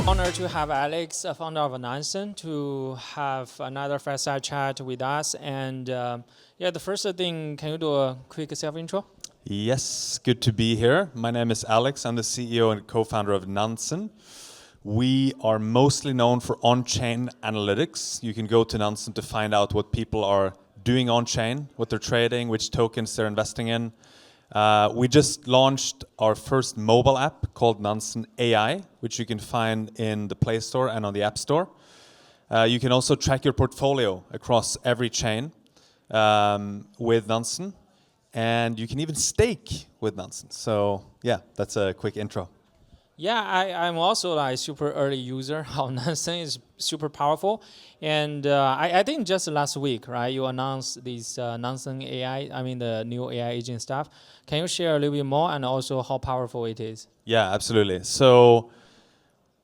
Honored to have Alex, a founder of Nansen, to have another Fireside chat with us. And the first thing, can you do a quick self-intro? Yes, good to be here. My name is Alex. I'm the CEO and co-founder of Nansen. We are mostly known for on-chain analytics. You can go to Nansen to find out what people are doing on-chain, what they're trading, which tokens they're investing in. We just launched our first mobile app called Nansen AI, which you can find in the Play Store and on the App Store. You can also track your portfolio across every chain with Nansen. And you can even stake with Nansen. So yeah, that's a quick intro. Yeah, I'm also a super early user of Nansen. It's super powerful. And I think just last week, right, you announced this Nansen AI, the new AI agent stuff. Can you share a little bit more and also how powerful it is? Yeah, absolutely. So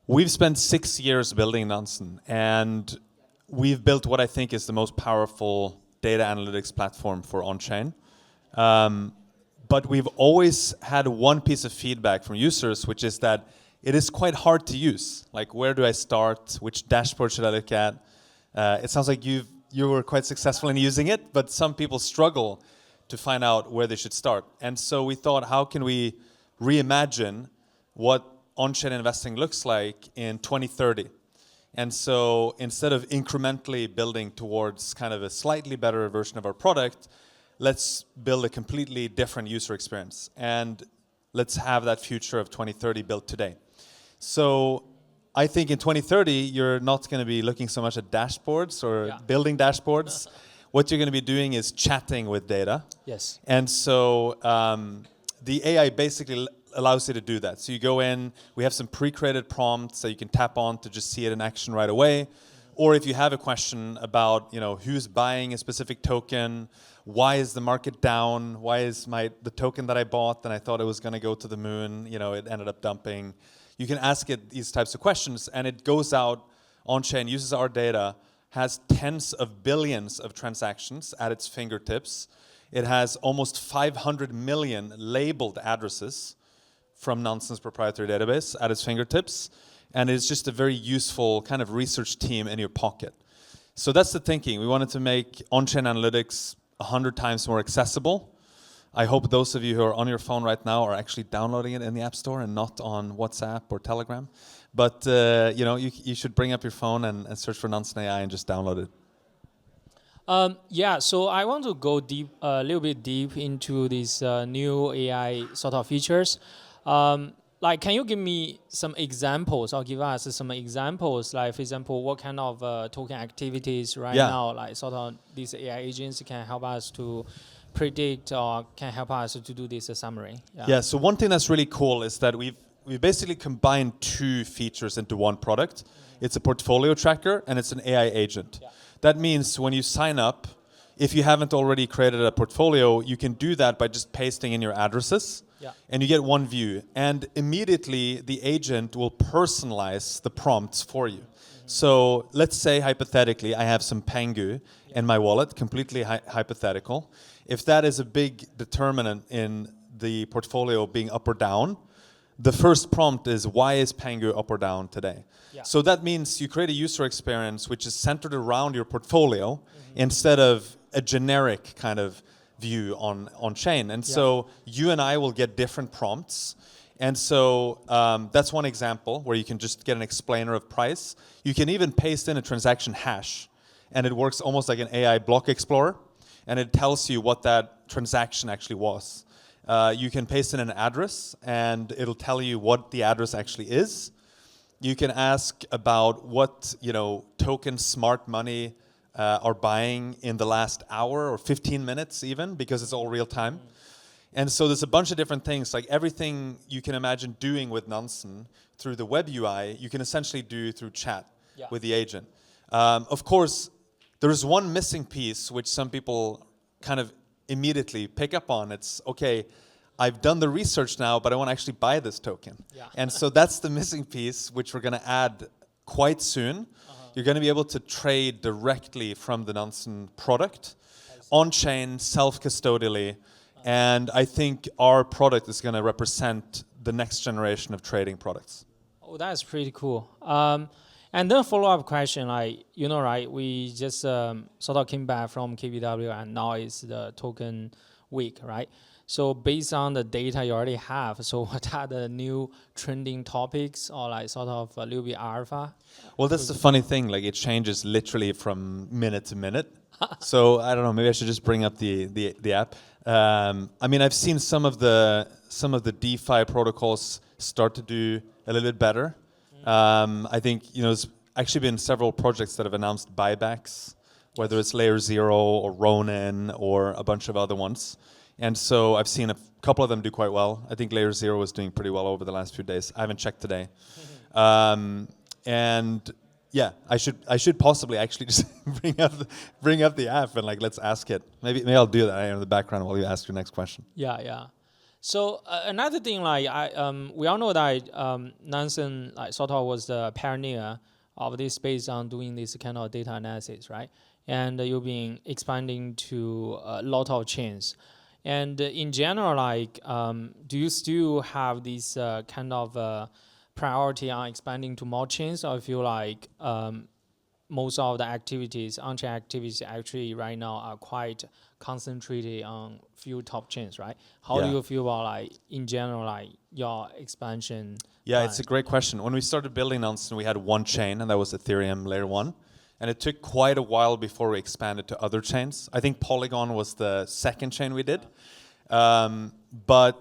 we've spent 6 years building Nansen, and we've built what I think is the most powerful data analytics platform for on-chain. But we've always had one piece of feedback from users, which is that it is quite hard to use. Like, where do I start? Which dashboard should I look at? It sounds like you were quite successful in using it, but some people struggle to find out where they should start. And so we thought, how can we reimagine what on-chain investing looks like in 2030? And so instead of incrementally building towards kind of a slightly better version of our product, let's build a completely different user experience, and let's have that future of 2030 built today. So I think in 2030, you're not going to be looking so much at dashboards or building dashboards. What you're going to be doing is chatting with data. Yes. And so the AI basically allows you to do that. So you go in, we have some pre-created prompts that you can tap on to just see it in action right away. Or if you have a question about, who's buying a specific token, why is the market down, why is the token that I bought and I thought it was going to go to the moon, it ended up dumping. You can ask it these types of questions, and it goes out on-chain, uses our data, has tens of billions of transactions at its fingertips. It has almost 500 million labeled addresses from Nansen's proprietary database at its fingertips. And it's just a very useful kind of research team in your pocket. So that's the thinking. We wanted to make on-chain analytics 100 times more accessible. I hope those of you who are on your phone right now are actually downloading it in the App Store and not on WhatsApp or Telegram. But you should bring up your phone and search for Nansen AI and just download it. So I want to go a little bit deep into these new AI sort of features. Can you give me some examples or give us some examples, like, for example, what kind of token activities now, like sort of these AI agents can help us to predict or can help us to do this summary? Yeah, so one thing that's really cool is that we've basically combined two features into one product. It's a portfolio tracker and it's an AI agent. Yeah. That means when you sign up, if you haven't already created a portfolio, you can do that by just pasting in your addresses. Yeah. And you get one view, and immediately the agent will personalize the prompts for you. Mm-hmm. So let's say hypothetically I have some Pengu in my wallet, completely hypothetical. If that is a big determinant in the portfolio being up or down, the first prompt is, why is Pengu up or down today? Yeah. So that means you create a user experience which is centered around your portfolio instead of a generic kind of view on chain. And so you and I will get different prompts. And so that's one example where you can just get an explainer of price. You can even paste in a transaction hash, and it works almost like an AI block explorer, and it tells you what that transaction actually was. You can paste in an address, and it'll tell you what the address actually is. You can ask about what token smart money are buying in the last hour or 15 minutes even, because it's all real time. And so there's a bunch of different things, like everything you can imagine doing with Nansen through the web UI, you can essentially do through chat with the agent. Of course, there's one missing piece which some people kind of immediately pick up on. It's, okay, I've done the research now, but I want to actually buy this token. Yeah. And so that's the missing piece, which we're going to add quite soon. You're going to be able to trade directly from the Nansen product, on-chain, self-custodially, and I think our product is going to represent the next generation of trading products. Oh, that's pretty cool. And then follow-up question, like, you know, right, we just sort of came back from KBW and now it's the token week, right? So based on the data you already have, so what are the new trending topics or like sort of a little bit alpha? Well, that's the funny thing. Like it changes literally from minute to minute. So I don't know. Maybe I should just bring up the app. I mean, I've seen some of the DeFi protocols start to do a little bit better. I think there's actually been several projects that have announced buybacks, whether it's Layer 0 or Ronin or a bunch of other ones. And so I've seen a couple of them do quite well. I think Layer 0 was doing pretty well over the last few days. I haven't checked today. And yeah, I should possibly actually just bring up the app and like let's ask it. Maybe I'll do that in the background while you ask your next question. Yeah. So another thing, like we all know that Nansen like sort of was the pioneer of this space on doing this kind of data analysis, right? And you've been expanding to a lot of chains. And in general, like, do you still have this kind of priority on expanding to more chains, or feel like most of the activities, on-chain activities, actually right now are quite concentrated on few top chains, right? How do you feel about like in general, like your expansion? Yeah, it's a great question. When we started building Nansen, we had one chain, and that was Ethereum Layer 1. And it took quite a while before we expanded to other chains. I think Polygon was the second chain we did. But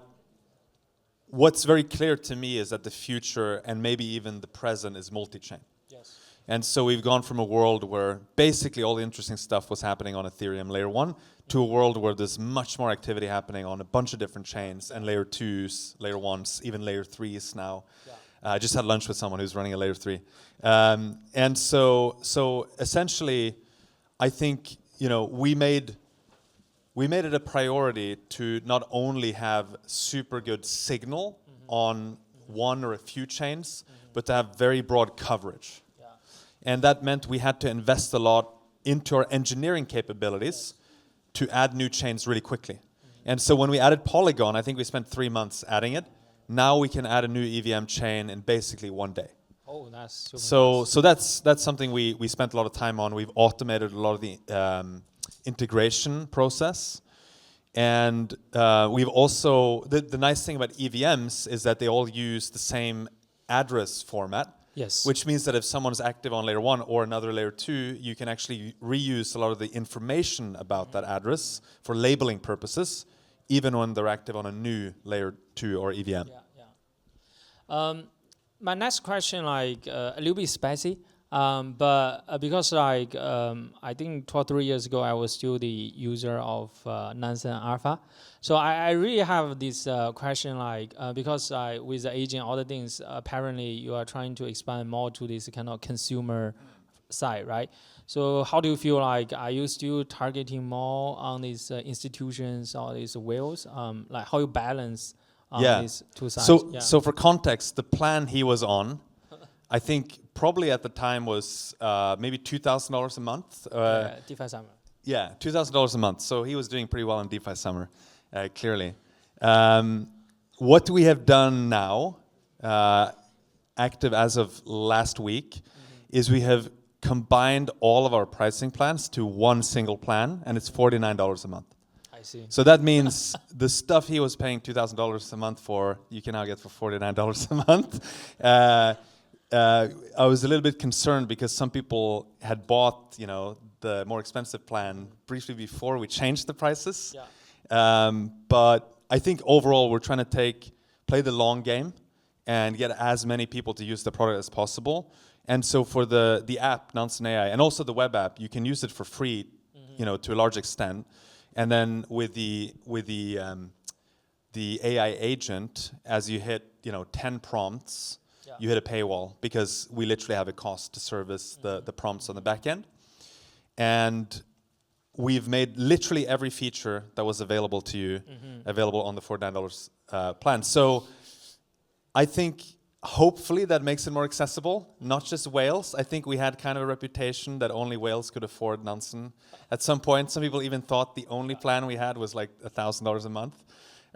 what's very clear to me is that the future, and maybe even the present, is multi-chain. Yes. And so we've gone from a world where basically all the interesting stuff was happening on Ethereum Layer 1 to a world where there's much more activity happening on a bunch of different chains and Layer 2s, Layer 1s, even Layer 3s now. Yeah. I just had lunch with someone who's running a Layer 3. And so essentially, I think, we made it a priority to not only have super good signal on one or a few chains, but to have very broad coverage. Yeah. And that meant we had to invest a lot into our engineering capabilities to add new chains really quickly. And so when we added Polygon, I think we spent 3 months adding it. Now we can add a new EVM chain in basically one day. Oh, that's super so that's something we spent a lot of time on. We've automated a lot of the integration process. And we've also, the nice thing about EVMs is that they all use the same address format. Yes. Which means that if someone's active on Layer 1 or another Layer 2, you can actually reuse a lot of the information about that address for labeling purposes, even when they're active on a new Layer 2 or EVM. Yeah. My next question, like a little bit spicy, but because like I think 2 or 3 years ago, I was still the user of Nansen Alpha. So I really have this question, like because with the aging, all the things, apparently you are trying to expand more to this kind of consumer side, right? So how do you feel like, are you still targeting more on these institutions or these whales? Like how you balance these two sides? So for context, the plan he was on, I think probably at the time was maybe $2,000 a month. DeFi Summer. Yeah, $2,000 a month. So he was doing pretty well in DeFi Summer, clearly. What we have done now, active as of last week, is we have combined all of our pricing plans to one single plan, and it's $49 a month. I see. So that means the stuff he was paying $2,000 a month for, you can now get for $49 a month. I was a little bit concerned because some people had bought, the more expensive plan briefly before we changed the prices. Yeah. But I think overall we're trying to play the long game and get as many people to use the product as possible. And so for the app, Nansen AI, and also the web app, you can use it for free, to a large extent. And then with the AI agent, as you hit 10 prompts, you hit a paywall because we literally have a cost to service the prompts on the back end. And we've made literally every feature that was available to you available on the $49 plan. So I think hopefully that makes it more accessible, not just whales. I think we had kind of a reputation that only whales could afford Nansen. At some point, some people even thought the only plan we had was like $1,000 a month.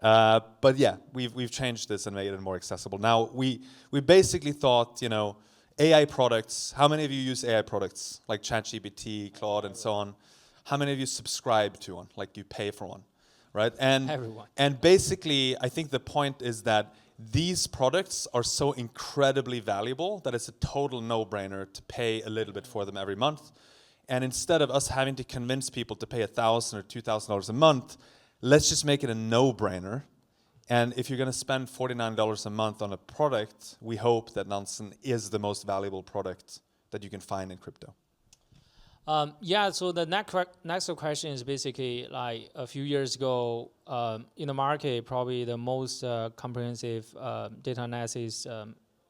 But yeah, we've changed this and made it more accessible. Now we basically thought, you know, AI products. How many of you use AI products like ChatGPT, Claude, and so on? How many of you subscribe to one, like you pay for one, right? Everyone. And basically, I think the point is that these products are so incredibly valuable that it's a total no-brainer to pay a little bit for them every month. And instead of us having to convince people to pay $1,000 or $2,000 a month, let's just make it a no-brainer. And if you're going to spend $49 a month on a product, we hope that Nansen is the most valuable product that you can find in crypto. Yeah, so the next question is basically like a few years ago in the market, probably the most comprehensive data analysis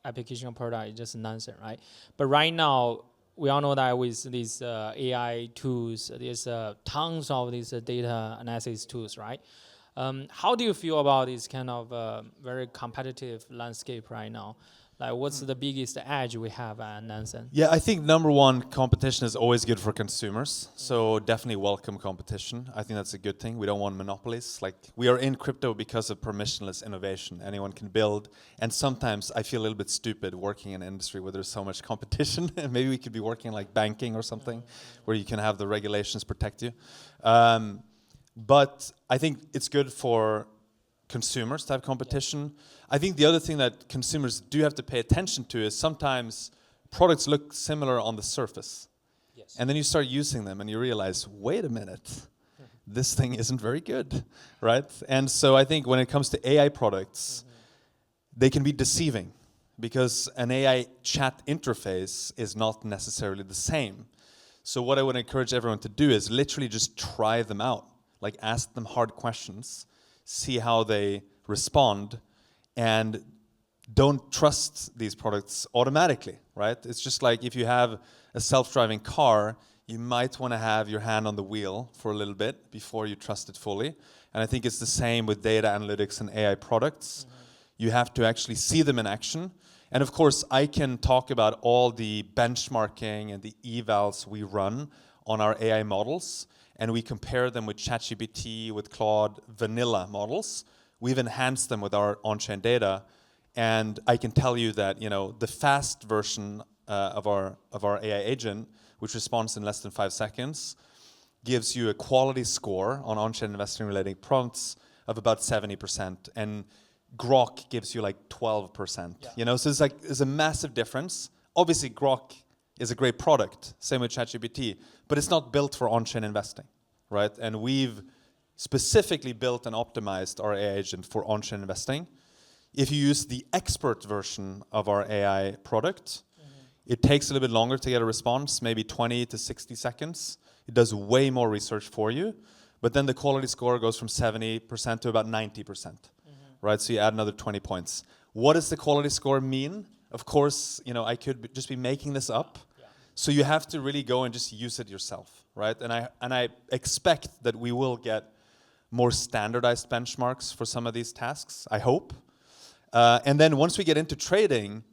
application product is just Nansen, right? But right now, we all know that with these AI tools, there's tons of these data analysis tools, right? How do you feel about this kind of very competitive landscape right now? Like, what's the biggest edge we have at Nansen? Yeah, I think number one, competition is always good for consumers. So definitely welcome competition. I think that's a good thing. We don't want monopolies. Like, we are in crypto because of permissionless innovation. Anyone can build. And sometimes I feel a little bit stupid working in an industry where there's so much competition. And maybe we could be working like banking or something, where you can have the regulations protect you. But I think it's good for consumers to have competition. I think the other thing that consumers do have to pay attention to is sometimes products look similar on the surface. Yes. And then you start using them and you realize, wait a minute, this thing isn't very good, right? And so I think when it comes to AI products, they can be deceiving because an AI chat interface is not necessarily the same. So what I would encourage everyone to do is literally just try them out, like ask them hard questions, see how they respond, and don't trust these products automatically, right? It's just like if you have a self-driving car, you might want to have your hand on the wheel for a little bit before you trust it fully. And I think it's the same with data analytics and AI products. You have to actually see them in action. And of course, I can talk about all the benchmarking and the evals we run on our AI models, and we compare them with ChatGPT, with Claude, vanilla models. We've enhanced them with our on-chain data, and I can tell you that, you know, the fast version of our AI agent, which responds in less than 5 seconds, gives you a quality score on-chain investing related prompts of about 70%, and Grok gives you like 12%. Yeah. You know, so it's a massive difference. Obviously, Grok is a great product, same with ChatGPT, but it's not built for on-chain investing, right? And we've specifically built and optimized our AI agent for on-chain investing. If you use the expert version of our AI product, it takes a little bit longer to get a response, maybe 20 to 60 seconds. It does way more research for you, but then the quality score goes from 70% to about 90%, right? So you add another 20 points. What does the quality score mean? Of course, you know, I could just be making this up. Yeah. So you have to really go and just use it yourself, right? And I expect that we will get more standardized benchmarks for some of these tasks, I hope. And then once we get into trading,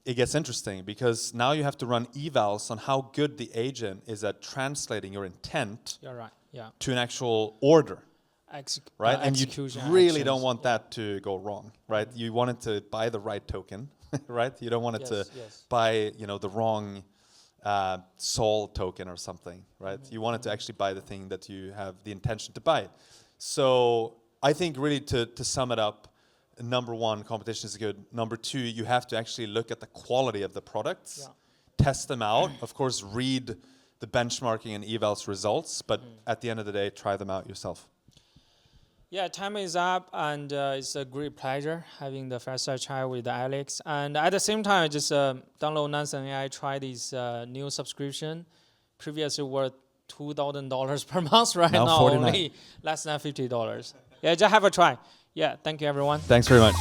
it gets interesting because now you have to run evals on how good the agent is at translating your intent to an actual order. Right? And you really don't want that to go wrong, right? You want it to buy the right token, right? You don't want it to buy, you know, the wrong Sol token or something, right? You want it to actually buy the thing that you have the intention to buy. So I think really to sum it up, number one, competition is good. Number two, you have to actually look at the quality of the products, test them out. Of course, read the benchmarking and evals results, but at the end of the day, try them out yourself. Yeah, time is up, and it's a great pleasure having the Fireside chat with Alex. And at the same time, I just download Nansen AI, try this new subscription. Previously worth $2,000 per month, right now only less than $50. Yeah, just have a try. Yeah, thank you, everyone. Thanks very much.